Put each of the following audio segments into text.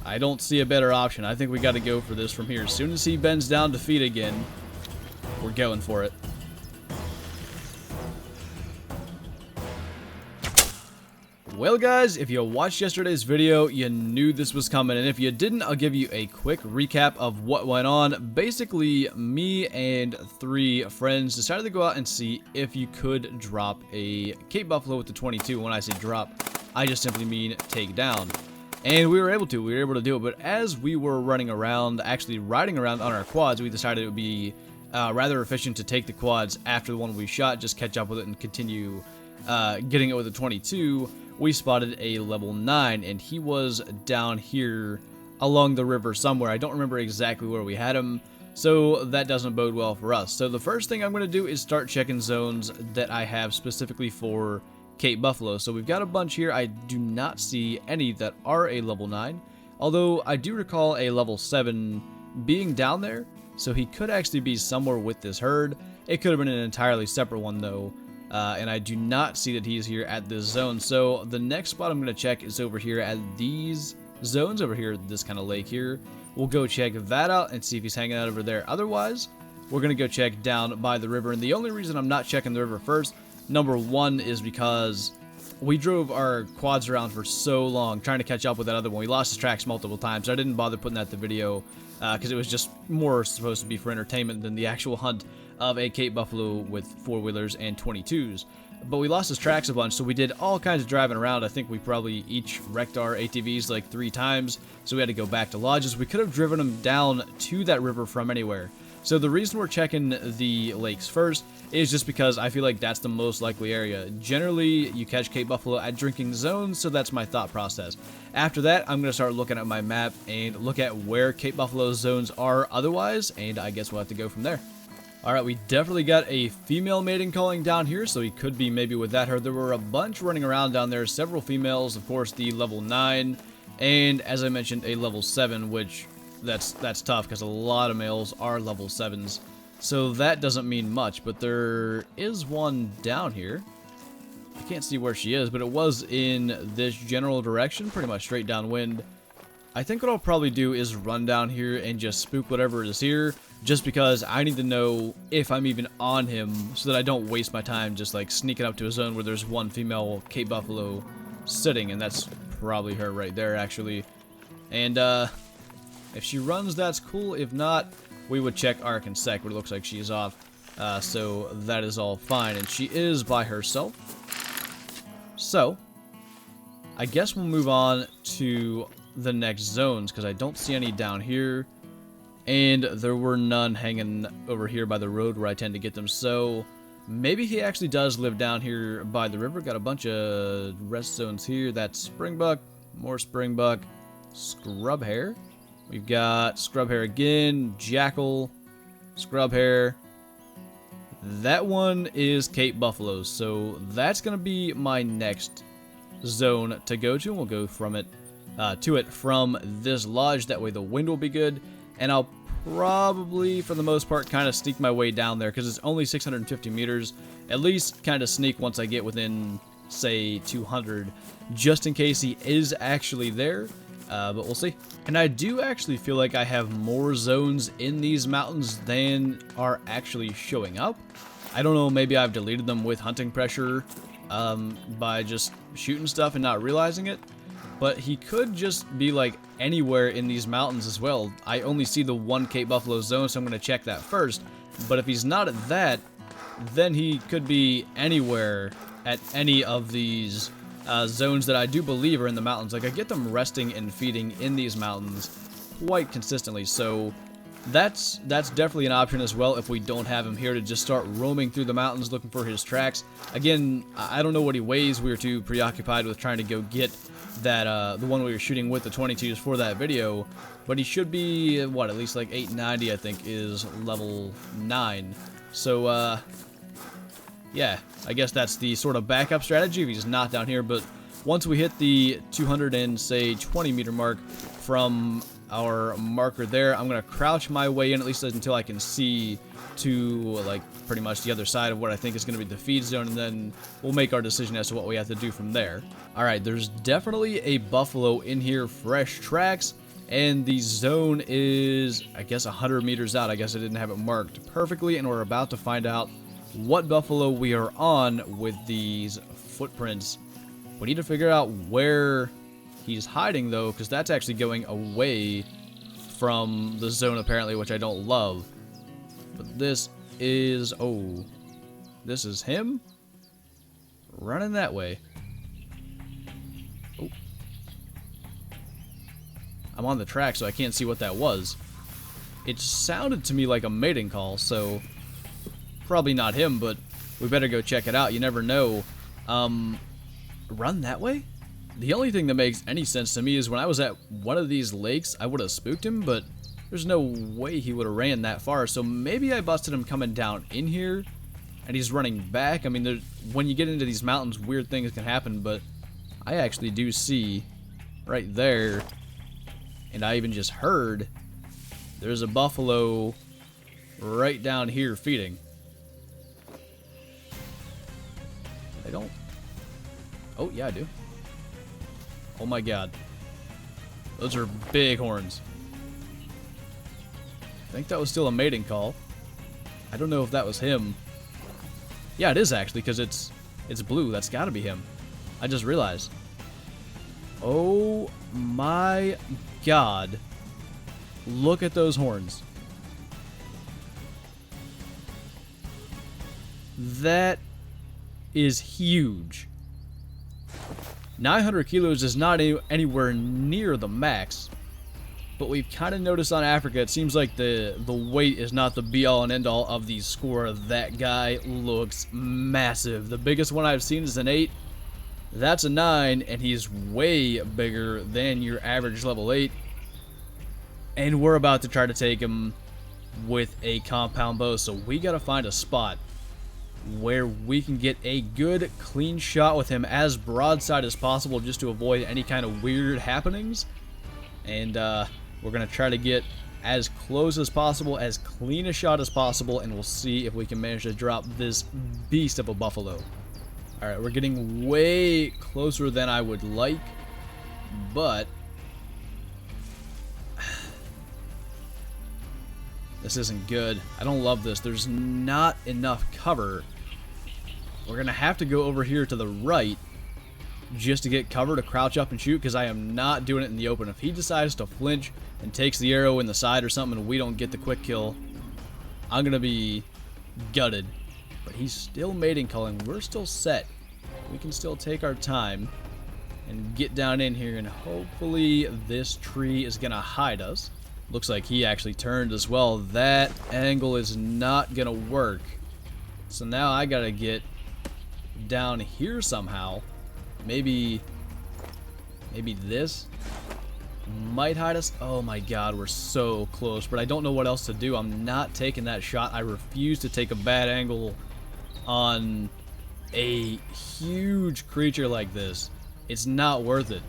I don't see a better option. I think we got to go for this from here. As soon as he bends down to feed again, we're going for it. Well guys, if you watched yesterday's video, you knew this was coming, and if you didn't, I'll give you a quick recap of what went on. Basically, me and 3 friends decided to go out and see if you could drop a Cape Buffalo with the 22. When I say drop, I just simply mean take down. And we were able to do it, but as we were running around, actually riding around on our quads, we decided it would be rather efficient to take the quads after the one we shot, just catch up with it and continue getting it with the 22. We spotted a level 9, and he was down here along the river somewhere. I don't remember exactly where we had him, so that doesn't bode well for us. So the first thing I'm going to do is start checking zones that I have specifically for Cape Buffalo. So we've got a bunch here. I do not see any that are a level 9, although I do recall a level 7 being down there, so he could actually be somewhere with this herd. It could have been an entirely separate one, though. And I do not see that he's here at this zone. So the next spot I'm going to check is over here at these zones over here, this kind of lake here. We'll go check that out and see if he's hanging out over there. Otherwise, we're going to go check down by the river. And the only reason I'm not checking the river first, number one, is because we drove our quads around for so long trying to catch up with that other one. We lost his tracks multiple times. So I didn't bother putting that in the video because it was just more supposed to be for entertainment than the actual hunt of a Cape Buffalo with 4-wheelers and 22s. But we lost his tracks a bunch, so we did all kinds of driving around. I think we probably each wrecked our ATVs like 3 times, so we had to go back to lodges. We could have driven them down to that river from anywhere. So the reason we're checking the lakes first is just because I feel like that's the most likely area. Generally, you catch Cape Buffalo at drinking zones, so that's my thought process. After that, I'm going to start looking at my map and look at where Cape Buffalo zones are otherwise, and I guess we'll have to go from there. Alright, we definitely got a female mating calling down here, so he could be maybe with that herd. There were a bunch running around down there, several females, of course, the level 9, and as I mentioned, a level 7, which that's tough because a lot of males are level 7s. So that doesn't mean much, but there is one down here. I can't see where she is, but it was in this general direction, pretty much straight downwind. I think what I'll probably do is run down here and just spook whatever is here, just because I need to know if I'm even on him so that I don't waste my time just like sneaking up to a zone where there's one female Cape Buffalo sitting, and that's probably her right there actually. And if she runs, that's cool. If not, we would check Arc and Sec, where it looks like she's off. So that is all fine, and she is by herself. So I guess we'll move on to the next zones, because I don't see any down here, and there were none hanging over here by the road where I tend to get them. So maybe he actually does live down here by the river. Got a bunch of rest zones here. That's springbuck, more springbuck, scrub hare. We've got scrub hare again, jackal, scrub hare. That one is Cape Buffalo, so that's gonna be my next zone to go to. We'll go from it to it from this lodge. That way the wind will be good, and I'll probably, for the most part, kind of sneak my way down there because it's only 650 meters. At least kind of sneak once I get within, say, 200, just in case he is actually there. But we'll see. And I do actually feel like I have more zones in these mountains than are actually showing up. I don't know, maybe I've deleted them with hunting pressure by just shooting stuff and not realizing it. But he could just be like anywhere in these mountains as well. I only see the one Cape Buffalo zone, so I'm going to check that first. But if he's not at that, then he could be anywhere at any of these zones that I do believe are in the mountains. Like, I get them resting and feeding in these mountains quite consistently, so that's definitely an option as well if we don't have him here, to just start roaming through the mountains looking for his tracks. Again, I don't know what he weighs. We were too preoccupied with trying to go get that the one we were shooting with the 22s for that video, but he should be what, at least like 890, I think, is level 9. So yeah, I guess that's the sort of backup strategy if he's not down here. But once we hit the 220 meter mark from our marker there, I'm going to crouch my way in, at least until I can see to like pretty much the other side of what I think is going to be the feed zone, and then we'll make our decision as to what we have to do from there. Alright, there's definitely a buffalo in here, fresh tracks. And the zone is, I guess, 100 meters out. I guess I didn't have it marked perfectly, and we're about to find out what buffalo we are on with these footprints. We need to figure out where he's hiding, though, because that's actually going away from the zone, apparently, which I don't love. But this is... oh, this is him running that way. Oh. I'm on the track, so I can't see what that was. It sounded to me like a mating call, so probably not him, but we better go check it out. You never know. Run that way? The only thing that makes any sense to me is when I was at one of these lakes, I would have spooked him, but there's no way he would have ran that far. So maybe I busted him coming down in here, and he's running back. I mean, when you get into these mountains, weird things can happen, but I actually do see right there, and I even just heard, there's a buffalo right down here feeding. I don't... oh, yeah, I do. Oh my god. Those are big horns. I think that was still a mating call. I don't know if that was him. Yeah, it is actually, because it's blue. That's gotta be him. I just realized. Oh my god. Look at those horns. That is huge. 900 kilos is not anywhere near the max, but we've kind of noticed on Africa, it seems like the weight is not the be-all and end-all of the score. That guy looks massive. The biggest one I've seen is an 8. That's a 9, and he's way bigger than your average level 8. And we're about to try to take him with a compound bow, so we gotta find a spot where we can get a good clean shot with him as broadside as possible, just to avoid any kind of weird happenings. And we're gonna try to get as close as possible, as clean a shot as possible, and we'll see if we can manage to drop this beast of a buffalo. Alright, we're getting way closer than I would like, but this isn't good. I don't love this. There's not enough cover. We're going to have to go over here to the right just to get cover to crouch up and shoot, because I am not doing it in the open. If he decides to flinch and takes the arrow in the side or something and we don't get the quick kill, I'm going to be gutted. But he's still mating calling. We're still set. We can still take our time and get down in here, and hopefully this tree is going to hide us. Looks like he actually turned as well. That angle is not going to work. So now I got to get down here somehow. Maybe this might hide us. Oh my god, we're so close, but I don't know what else to do. I'm not taking that shot. I refuse to take a bad angle on a huge creature like this. It's not worth it.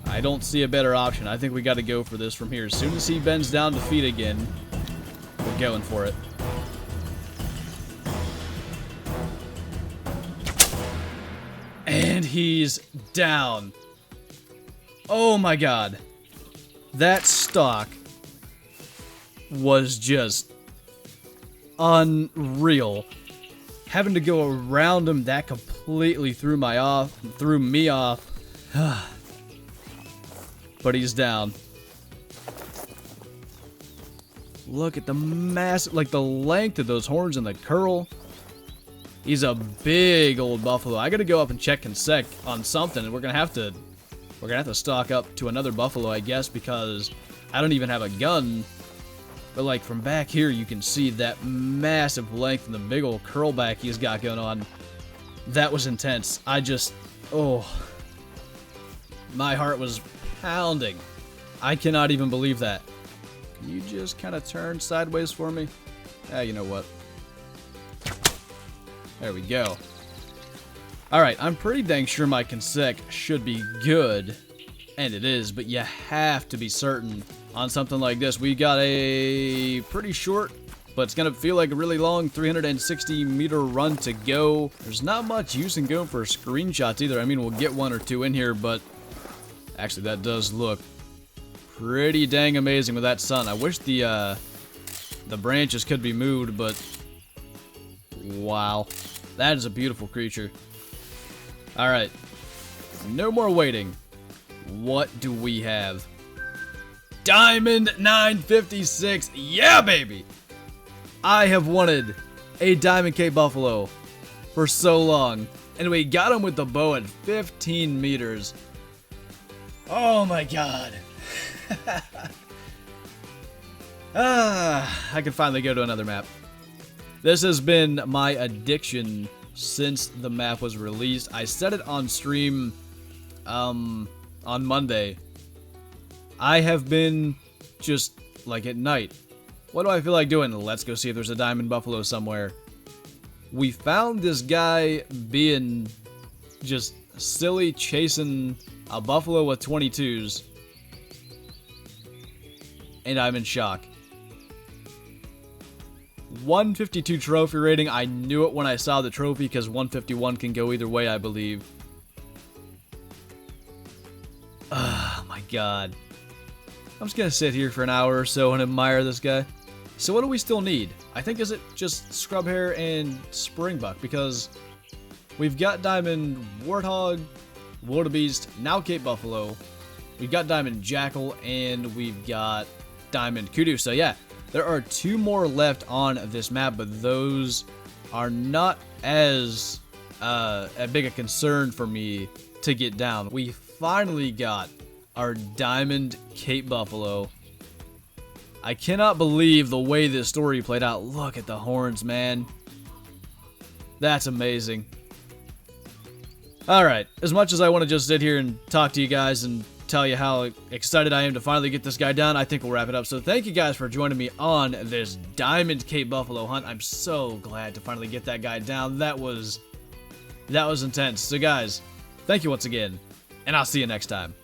I don't see a better option. I think we got to go for this from here. As soon as he bends down to feed again, we're going for it. And he's down. Oh my god. That stalk was just unreal. Having to go around him, that completely threw me off. But he's down. Look at the massive, like the length of those horns and the curl. He's a big old buffalo. I gotta go up and check consec on something, and we're gonna have We're gonna have to stock up to another buffalo, I guess, because I don't even have a gun. But like from back here, you can see that massive length and the big old curl back he's got going on. That was intense. Oh, my heart was pounding. I cannot even believe that. Can you just kind of turn sideways for me? You know what? There we go. Alright, I'm pretty dang sure my consec should be good. And it is, but you have to be certain on something like this. We got a pretty short, but it's going to feel like a really long 360-meter run to go. There's not much use in going for screenshots either. I mean, we'll get one or two in here, but actually that does look pretty dang amazing with that sun. I wish the branches could be moved, but wow. That is a beautiful creature. Alright, no more waiting. What do we have? Diamond 956. Yeah, baby! I have wanted a Diamond Cape Buffalo for so long. And we got him with the bow at 15 meters. Oh my god. I can finally go to another map. This has been my addiction since the map was released. I said it on stream on Monday. I have been just like at night. What do I feel like doing? Let's go see if there's a diamond buffalo somewhere. We found this guy being just silly chasing a buffalo with 22s. And I'm in shock. 152 trophy rating. I knew it when I saw the trophy because 151 can go either way, I believe. Oh my god. I'm just gonna sit here for an hour or so and admire this guy. So what do we still need? I think is it just scrub hair and springbuck, because we've got diamond warthog, wildebeest, now Cape Buffalo. We've got diamond jackal and we've got diamond kudu. So yeah, there are 2 more left on this map, but those are not as big a concern for me to get down. We finally got our diamond Cape Buffalo. I cannot believe the way this story played out. Look at the horns, man. That's amazing. Alright, as much as I want to just sit here and talk to you guys and tell you how excited I am to finally get this guy down, I think we'll wrap it up. So thank you guys for joining me on this diamond Cape Buffalo hunt. I'm so glad to finally get that guy down. That was intense. So guys, thank you once again, and I'll see you next time.